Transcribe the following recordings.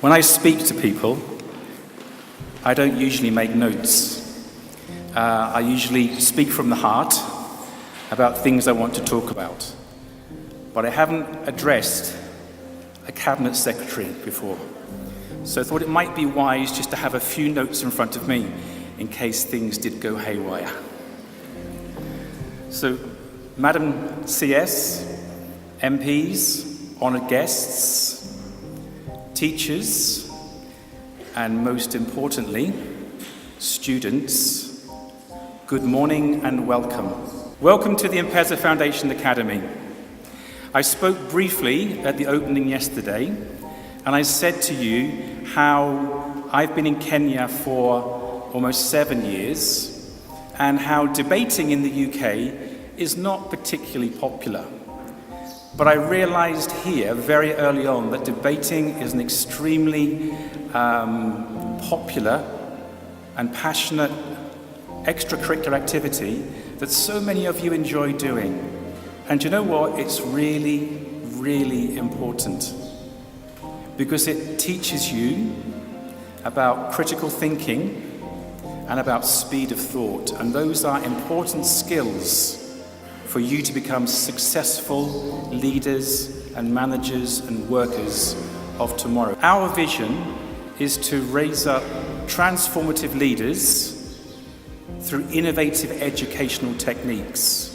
When I speak to people, I don't usually make notes. I usually speak from the heart about things I want to talk about. But I haven't addressed a cabinet secretary before. So I thought it might be wise just to have a few notes in front of me in case things did go haywire. So, Madam CS, MPs, honoured guests, teachers, and most importantly, students, good morning and welcome. Welcome to the M-PESA Foundation Academy. I spoke briefly at the opening yesterday, and I said to you how I've been in Kenya for almost 7 years, and how debating in the UK is not particularly popular. But I realized here very early on that debating is an extremely popular and passionate extracurricular activity that so many of you enjoy doing. And you know what? It's really, really important because it teaches you about critical thinking and about speed of thought. And those are important skills for you to become successful leaders and managers and workers of tomorrow. Our vision is to raise up transformative leaders through innovative educational techniques.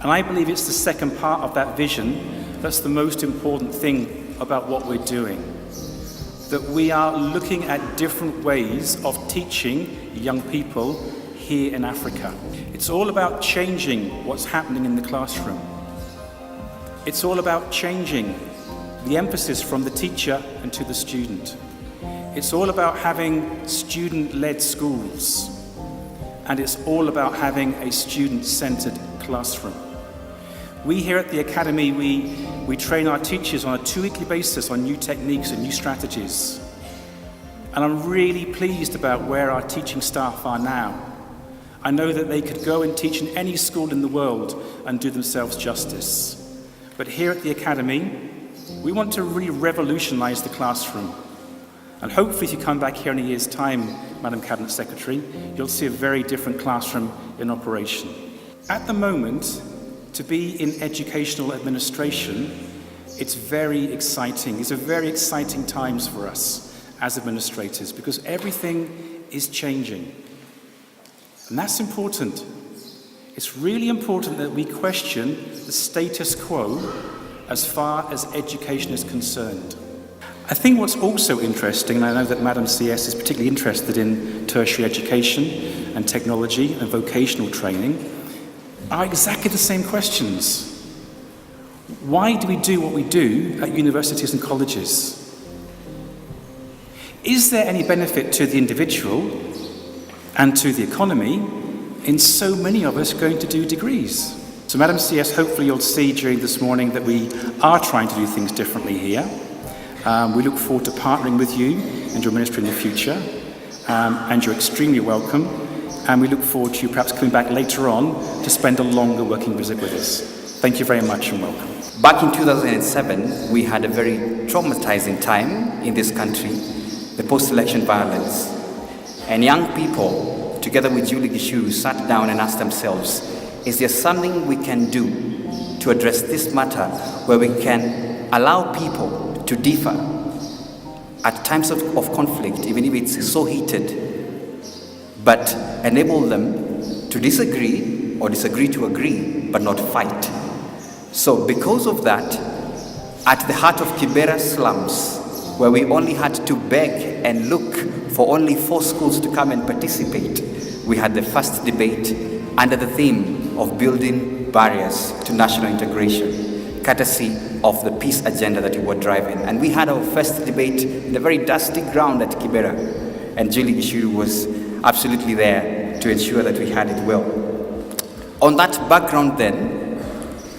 And I believe it's the second part of that vision that's the most important thing about what we're doing. That we are looking at different ways of teaching young people here in Africa. It's all about changing what's happening in the classroom. It's all about changing the emphasis from the teacher and to the student. It's all about having student-led schools. And it's all about having a student-centered classroom. We here at the Academy, we train our teachers on a 2-weekly basis on new techniques and new strategies. And I'm really pleased about where our teaching staff are now. I know that they could go and teach in any school in the world and do themselves justice. But here at the Academy, we want to really revolutionize the classroom. And hopefully if you come back here in a year's time, Madam Cabinet Secretary, you'll see a very different classroom in operation. At the moment, to be in educational administration, it's very exciting. It's a very exciting times for us as administrators because everything is changing. And that's important. It's really important that we question the status quo as far as education is concerned. I think what's also interesting, and I know that Madam CS is particularly interested in tertiary education and technology and vocational training, are exactly the same questions. Why do we do what we do at universities and colleges? Is there any benefit to the individual and to the economy in so many of us going to do degrees? So Madam CS, hopefully you'll see during this morning that we are trying to do things differently here. We look forward to partnering with you and your ministry in the future. And you're extremely welcome. And we look forward to you perhaps coming back later on to spend a longer working visit with us. Thank you very much and welcome. Back in 2007, we had a very traumatizing time in this country, the post-election violence. And young people, together with Julie Gishuru, sat down and asked themselves, is there something we can do to address this matter where we can allow people to differ at times of conflict, even if it's so heated, but enable them to disagree or disagree to agree, but not fight. So because of that, at the heart of Kibera slums, where we only had to beg and look for only 4 schools to come and participate, we had the first debate under the theme of building barriers to national integration, courtesy of the peace agenda that we were driving. And we had our first debate in the very dusty ground at Kibera, and Julie Gishuru was absolutely there to ensure that we had it well. On that background then,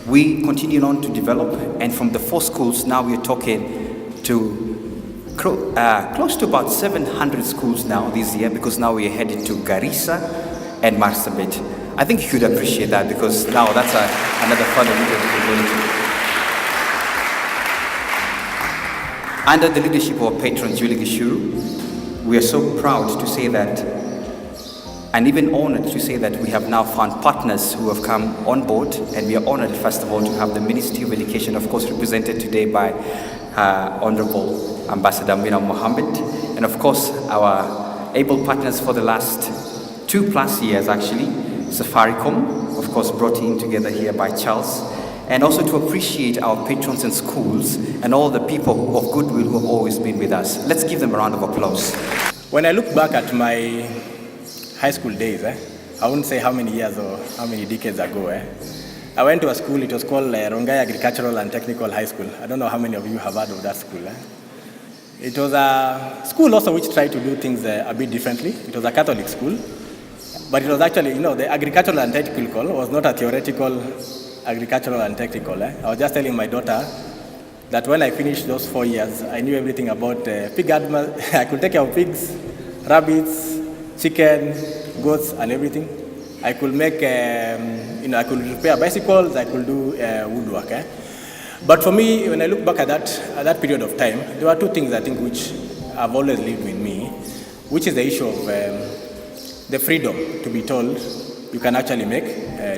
we continued on to develop, and from the 4 schools, now we're talking to close to about 700 schools now this year, because now we're heading to Garissa and Marsabit. I think you could appreciate that, because now that's another further leader to go into. Under the leadership of our patron Julie Gishuru, we are so proud to say that, and even honored to say that we have now found partners who have come on board, and we are honored, first of all, to have the Ministry of Education, of course, represented today by Honorable Ambassador AMINA Mohammed, and of course, our able partners for the last 2+ years, actually, Safaricom, of course, brought in together here by Charles, and also to appreciate our patrons in schools and all the people of goodwill who have always been with us. Let's give them a round of applause. When I look back at my high school days, I wouldn't say how many years or how many decades ago, I went to a school, it was called Rongai Agricultural and Technical High School. I don't know how many of you have heard of that school. It was a school also which tried to do things a bit differently. It was a Catholic school, but it was actually, the agricultural and technical was not a theoretical agricultural and technical. I was just telling my daughter that when I finished those 4 years, I knew everything about pig animal. I could take care of pigs, rabbits, chicken, goats, and everything. I could make, I could repair bicycles, I could do woodwork. But for me, when I look back at that period of time, there were two things I think which have always lived with me, which is the issue of the freedom to be told you can actually make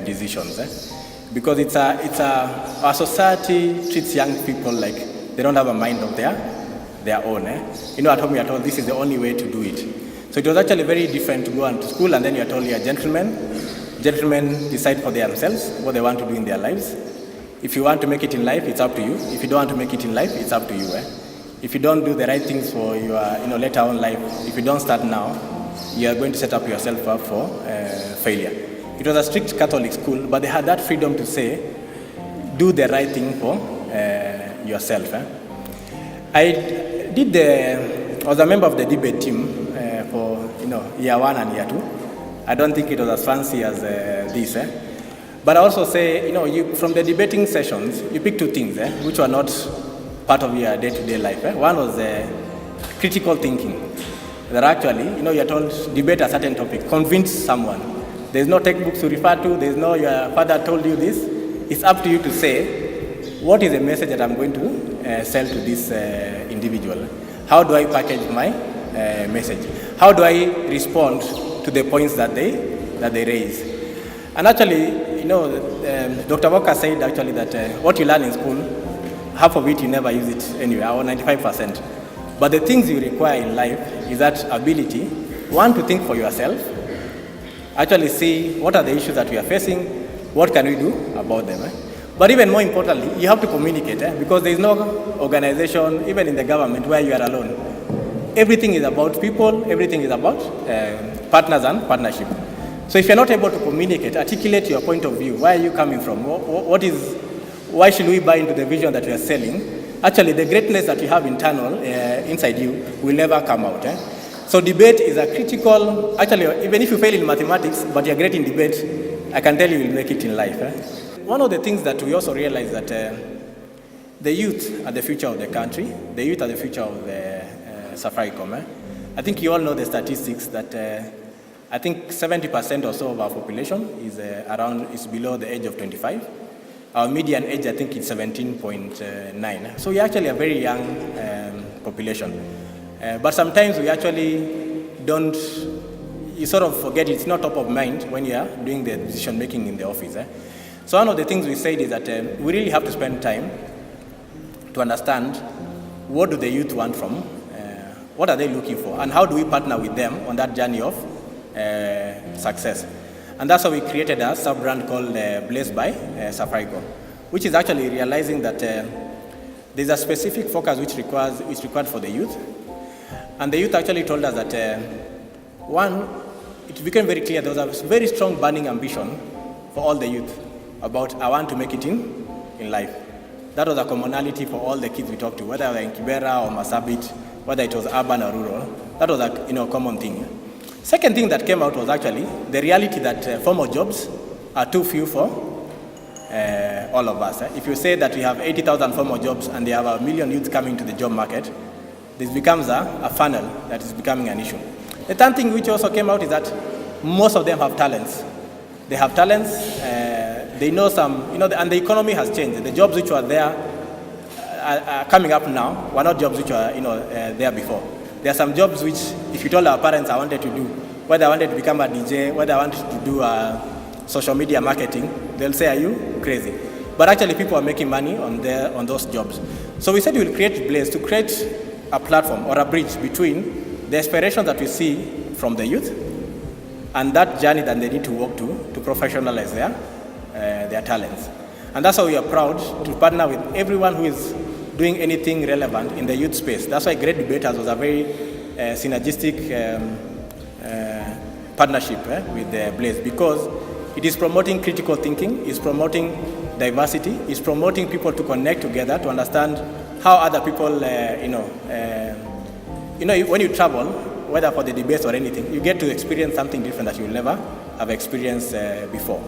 decisions. Because our society treats young people like they don't have a mind of their own. At home we are told this is the only way to do it. So it was actually very different to go on to school and then you're told you're gentlemen. Gentlemen decide for themselves what they want to do in their lives. If you want to make it in life, it's up to you. If you don't want to make it in life, it's up to you. If you don't do the right things for your later on life, if you don't start now, you are going to set up yourself up for failure. It was a strict Catholic school, but they had that freedom to say, do the right thing for yourself. I was a member of the debate team for year 1 and year 2. I don't think it was as fancy as this. But I also say, from the debating sessions, you pick two things which were not part of your day-to-day life. One was critical thinking. That actually, you're told debate a certain topic, convince someone. There's no textbooks to refer to, there's no your father told you this. It's up to you to say, what is the message that I'm going to sell to this individual? How do I package my message? How do I respond to the points that they raise? And actually, Dr. Walker said actually that what you learn in school, half of it you never use it anywhere, or 95%. But the things you require in life is that ability, one, to think for yourself, actually see what are the issues that we are facing, what can we do about them. But even more importantly, you have to communicate because there is no organization, even in the government, where you are alone. Everything is about people, everything is about partners and partnership. So if you're not able to communicate, articulate your point of view, where are you coming from, why should we buy into the vision that we are selling? Actually, the greatness that you have inside you will never come out. So debate is a critical, actually, even if you fail in mathematics, but you're great in debate, I can tell you will make it in life. One of the things that we also realize that the youth are the future of the country, the youth are the future of Safaricom. I think you all know the statistics that I think 70% or so of our population is below the age of 25. Our median age, I think, is 17.9. So we're actually a very young population. But sometimes we actually you sort of forget it's not top of mind when you are doing the decision making in the office. So one of the things we said is that we really have to spend time to understand what do the youth want from, what are they looking for, and how do we partner with them on that journey of success. And that's why we created a sub-brand called Blessed by Safaricom, which is actually realizing that there's a specific focus which is required for the youth. And the youth actually told us that, one, it became very clear there was a very strong burning ambition for all the youth about, I want to make it in life. That was a commonality for all the kids we talked to, whether they were in Kibera or Masabit, whether it was urban or rural. That was a common thing. Second thing that came out was actually the reality that formal jobs are too few for all of us. If you say that we have 80,000 formal jobs and there are 1 million youth coming to the job market, this becomes a funnel that is becoming an issue. The third thing which also came out is that most of them have talents. They have talents, they know some, and the economy has changed. The jobs which were there coming up now were not jobs which were there before. There are some jobs which, if you told our parents I wanted to do, whether I wanted to become a DJ, whether I wanted to do social media marketing, they'll say, are you crazy? But actually people are making money on those jobs. So we said we will create Blaze to create a platform or a bridge between the aspirations that we see from the youth and that journey that they need to walk to professionalize their talents. And that's why we are proud to partner with everyone who is doing anything relevant in the youth space. That's why Great Debaters was a very synergistic partnership with Blaze, because it is promoting critical thinking, it's promoting diversity, it's promoting people to connect together to understand how other people, when you travel, whether for the debates or anything, you get to experience something different that you'll never have experienced before.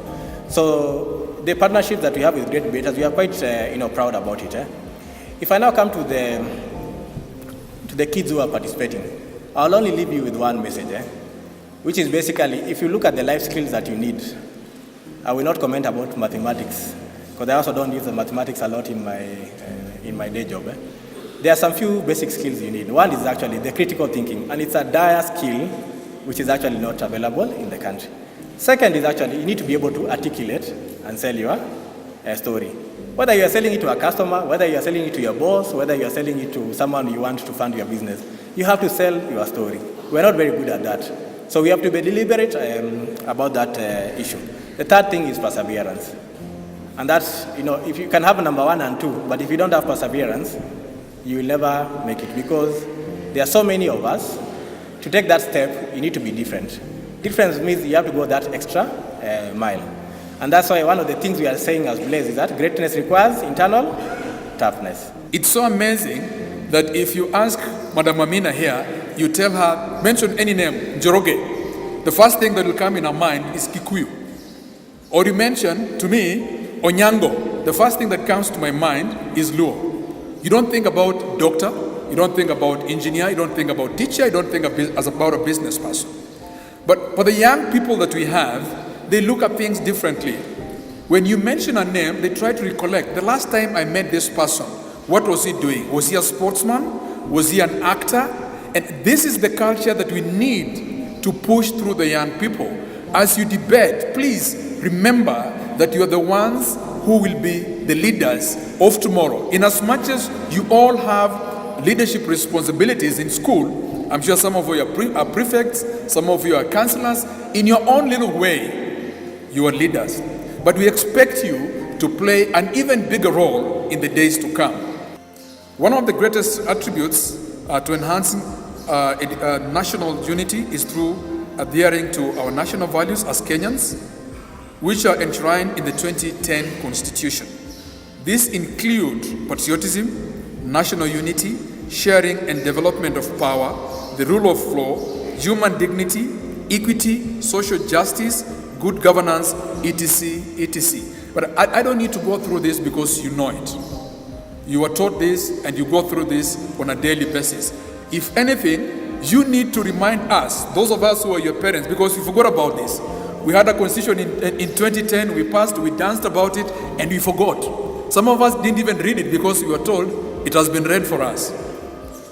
So the partnership that we have with Great Debaters, we are quite proud about it. If I now come to the kids who are participating, I'll only leave you with one message, which is basically, if you look at the life skills that you need, I will not comment about mathematics, because I also don't use the mathematics a lot in my day job. There are some few basic skills you need. One is actually the critical thinking, and it's a dire skill which is actually not available in the country. Second is actually you need to be able to articulate and sell your story. Whether you are selling it to a customer, whether you are selling it to your boss, whether you are selling it to someone you want to fund your business, you have to sell your story. We're not very good at that. So we have to be deliberate about that issue. The third thing is perseverance. And that's, if you can have number 1 and 2, but if you don't have perseverance, you will never make it, because there are so many of us. To take that step, you need to be different. Difference means you have to go that extra mile. And that's why one of the things we are saying as Blaze is that greatness requires internal toughness. It's so amazing that if you ask Madam Amina here, you tell her, mention any name, Njoroge, the first thing that will come in her mind is Kikuyu. Or you mention to me, Onyango, the first thing that comes to my mind is Luo. You don't think about doctor, you don't think about engineer, you don't think about teacher, you don't think about a business person. But for the young people that we have, they look at things differently. When you mention a name, they try to recollect. The last time I met this person, what was he doing? Was he a sportsman? Was he an actor? And this is the culture that we need to push through the young people. As you debate, please remember that you are the ones who will be the leaders of tomorrow. In as much as you all have leadership responsibilities in school, I'm sure some of you are prefects, some of you are counselors. In your own little way, you are leaders. But we expect you to play an even bigger role in the days to come. One of the greatest attributes to enhancing national unity is through adhering to our national values as Kenyans, which are enshrined in the 2010 Constitution. These include patriotism, national unity, sharing and development of power, the rule of law, human dignity, equity, social justice, good governance, etc., etc. But I don't need to go through this because you know it. You are taught this and you go through this on a daily basis. If anything, you need to remind us, those of us who are your parents, because you forgot about this. We had a constitution in 2010, we passed, we danced about it, and we forgot. Some of us didn't even read it because we were told it has been read for us.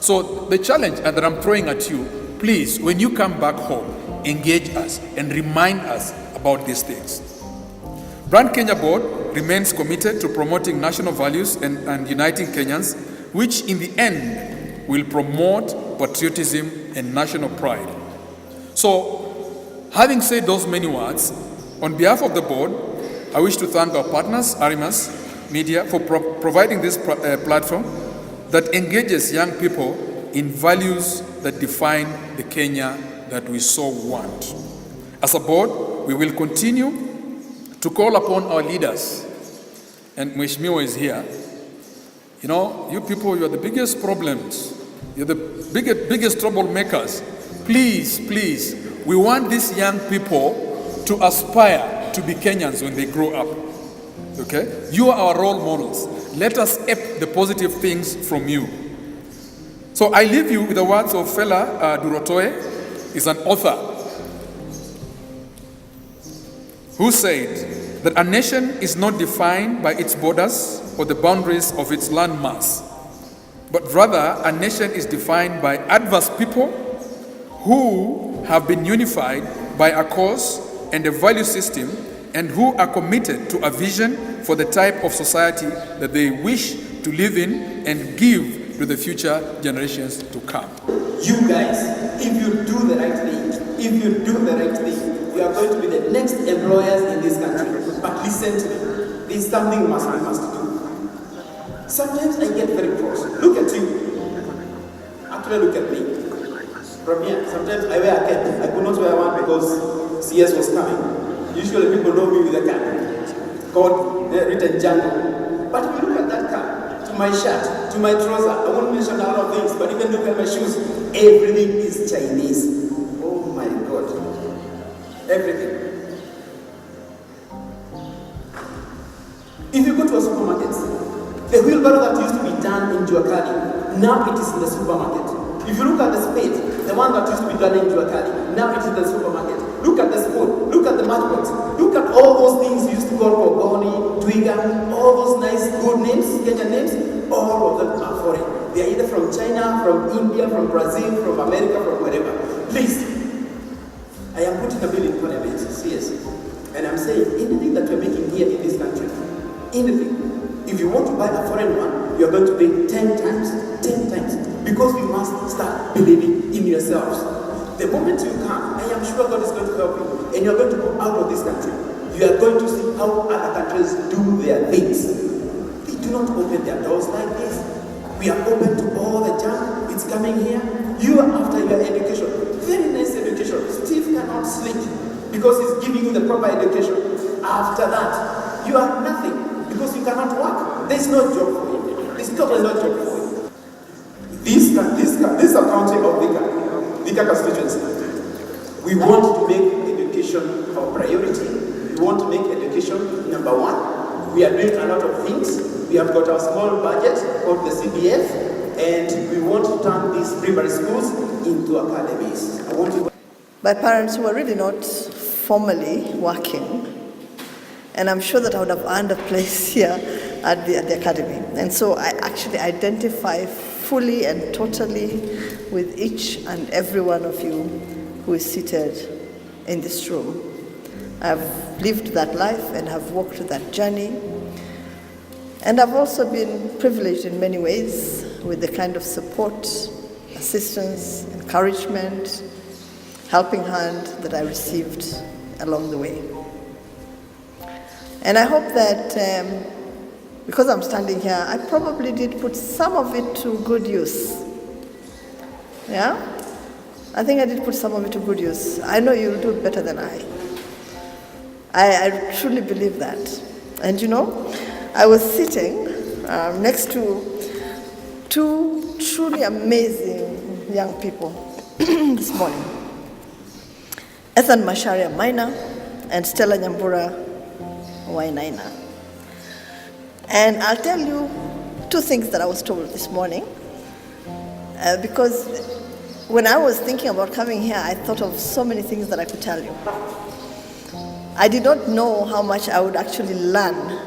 So the challenge that I'm throwing at you, please, when you come back home, engage us and remind us about these things. Brand Kenya Board remains committed to promoting national values and uniting Kenyans, which in the end will promote patriotism and national pride. So, having said those many words, on behalf of the board, I wish to thank our partners, Arimas Media, for providing this platform that engages young people in values that define the Kenya that we so want. As a board, we will continue to call upon our leaders, and Mheshimiwa is here. You know, you people, you are the biggest problems. You're the biggest troublemakers. Please, please, we want these young people to aspire to be Kenyans when they grow up. Okay? You are our role models. Let us ape the positive things from you. So I leave you with the words of Fela Durotoye, is an author, who said that a nation is not defined by its borders or the boundaries of its landmass, but rather a nation is defined by adverse people who have been unified by a cause and a value system and who are committed to a vision for the type of society that they wish to live in and give to the future generations to come. You guys, if you do the right thing, we are going to be the next employers in this country. But listen to me, there's something we must do. Sometimes I get very cross. Look at you. Actually, look at me. From here, sometimes I wear a cap. I could not wear one because CS was coming. Usually people know me with a cap called written jungle. But if you look at that cap, to my shirt, to my trouser, I won't mention a lot of things, but even look at my shoes, everything is Chinese. Oh my God. Everything. If you go to a supermarket, the wheelbarrow that used to be done in Juakali, now it is in the supermarket. If you look at the spade, the one that used to be done in Juakali, now it is in the supermarket. Look at the spoon, look at the matchbox, look at all those things you used to call Pogoni, Twiga, all those nice good names, Kenyan names, all of them are foreign. They are either from China, from India, from Brazil, from America, from wherever. Please, I am putting a bill in parliament, yes. And I'm saying anything that we're making here in this country, anything, if you want to buy a foreign one, you're going to pay 10 times, because we must start believing in yourselves. The moment you come, I am sure God is going to help you, and you're going to go out of this country. You are going to see how other countries do their things. They do not open their doors like this. We are open to all the junk. It's coming here. You are after your education. Very nice education. Steve cannot sleep because he's giving you the proper education. After that, you are nothing because you cannot work. There's no job for you. There's totally no job for you. This accounting of Vika constituency, we want to make education our priority. We want to make education number one. We are doing a lot of things. We have got our small budget called the CBF, and we want to turn these primary schools into academies. My parents were really not formally working, and I'm sure that I would have earned a place here at the academy. And so I actually identify fully and totally with each and every one of you who is seated in this room. I've lived that life and have walked that journey. And I've also been privileged in many ways with the kind of support, assistance, encouragement, helping hand that I received along the way. And I hope that because I'm standing here, I probably did put some of it to good use. Yeah? I think I did put some of it to good use. I know you'll do it better than I. I truly believe that. And you know, I was sitting next to two truly amazing young people this morning. Ethan Macharia Maina and Stella Nyambura Wainaina. And I'll tell you two things that I was told this morning, because when I was thinking about coming here, I thought of so many things that I could tell you. I did not know how much I would actually learn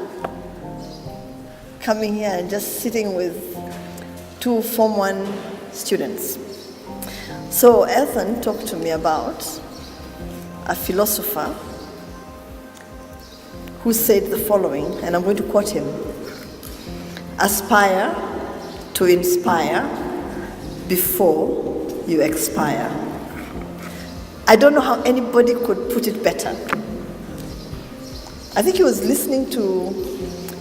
coming here and just sitting with two Form 1 students. So Ethan talked to me about a philosopher who said the following, and I'm going to quote him: "Aspire to inspire before you expire." I don't know how anybody could put it better. I think he was listening to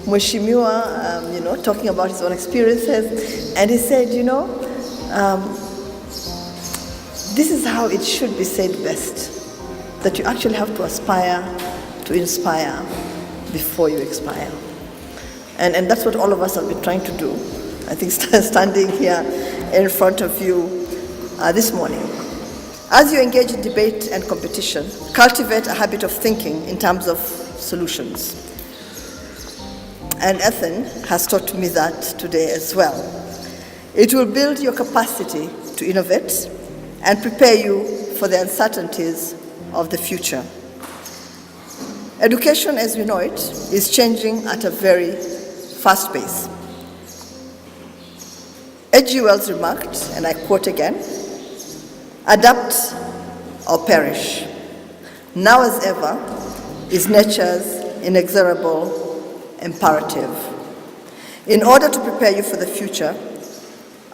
Mheshimiwa, talking about his own experiences, and he said, this is how it should be said best, that you actually have to aspire to inspire before you expire. And that's what all of us have been trying to do, I think, standing here in front of you this morning. As you engage in debate and competition, cultivate a habit of thinking in terms of solutions. And Ethan has taught me that today as well. It will build your capacity to innovate and prepare you for the uncertainties of the future. Education, as we know it, is changing at a very fast pace. H.G. Wells remarked, and I quote again, "Adapt or perish. Now as ever is nature's inexorable imperative. In order to prepare you for the future,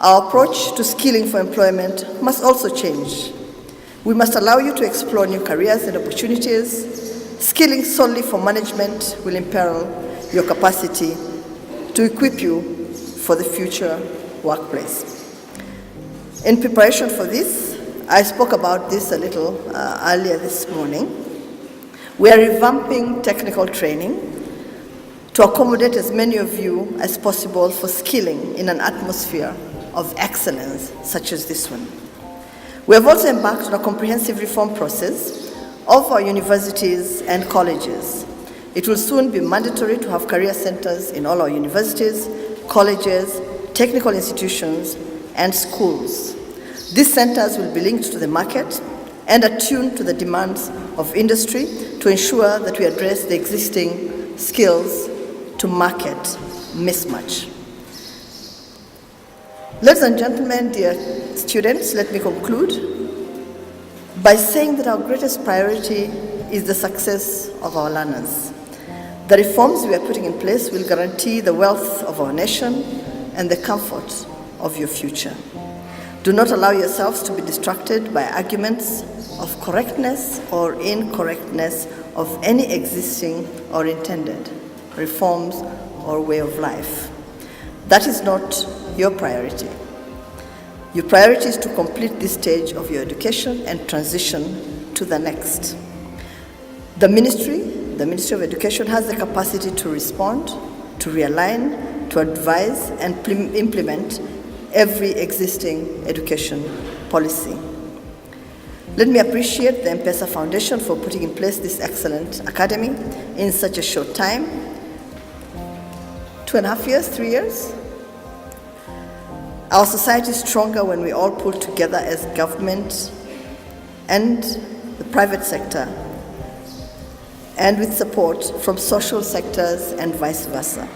our approach to skilling for employment must also change. We must allow you to explore new careers and opportunities. Skilling solely for management will imperil your capacity to equip you for the future workplace." In preparation for this, I spoke about this a little earlier this morning. We are revamping technical training to accommodate as many of you as possible for skilling in an atmosphere of excellence such as this one. We have also embarked on a comprehensive reform process of our universities and colleges. It will soon be mandatory to have career centers in all our universities, colleges, technical institutions, and schools. These centers will be linked to the market and attuned to the demands of industry to ensure that we address the existing skills to market mismatch. Ladies and gentlemen, dear students, let me conclude by saying that our greatest priority is the success of our learners. The reforms we are putting in place will guarantee the wealth of our nation and the comfort of your future. Do not allow yourselves to be distracted by arguments of correctness or incorrectness of any existing or intended reforms or way of life. That is not your priority. Your priority is to complete this stage of your education and transition to the next. The Ministry of Education has the capacity to respond, to realign, to advise and implement every existing education policy. Let me appreciate the M-PESA Foundation for putting in place this excellent academy in such a short time. 2.5 years, 3 years? Our society is stronger when we all pull together as government and the private sector, and with support from social sectors and vice versa.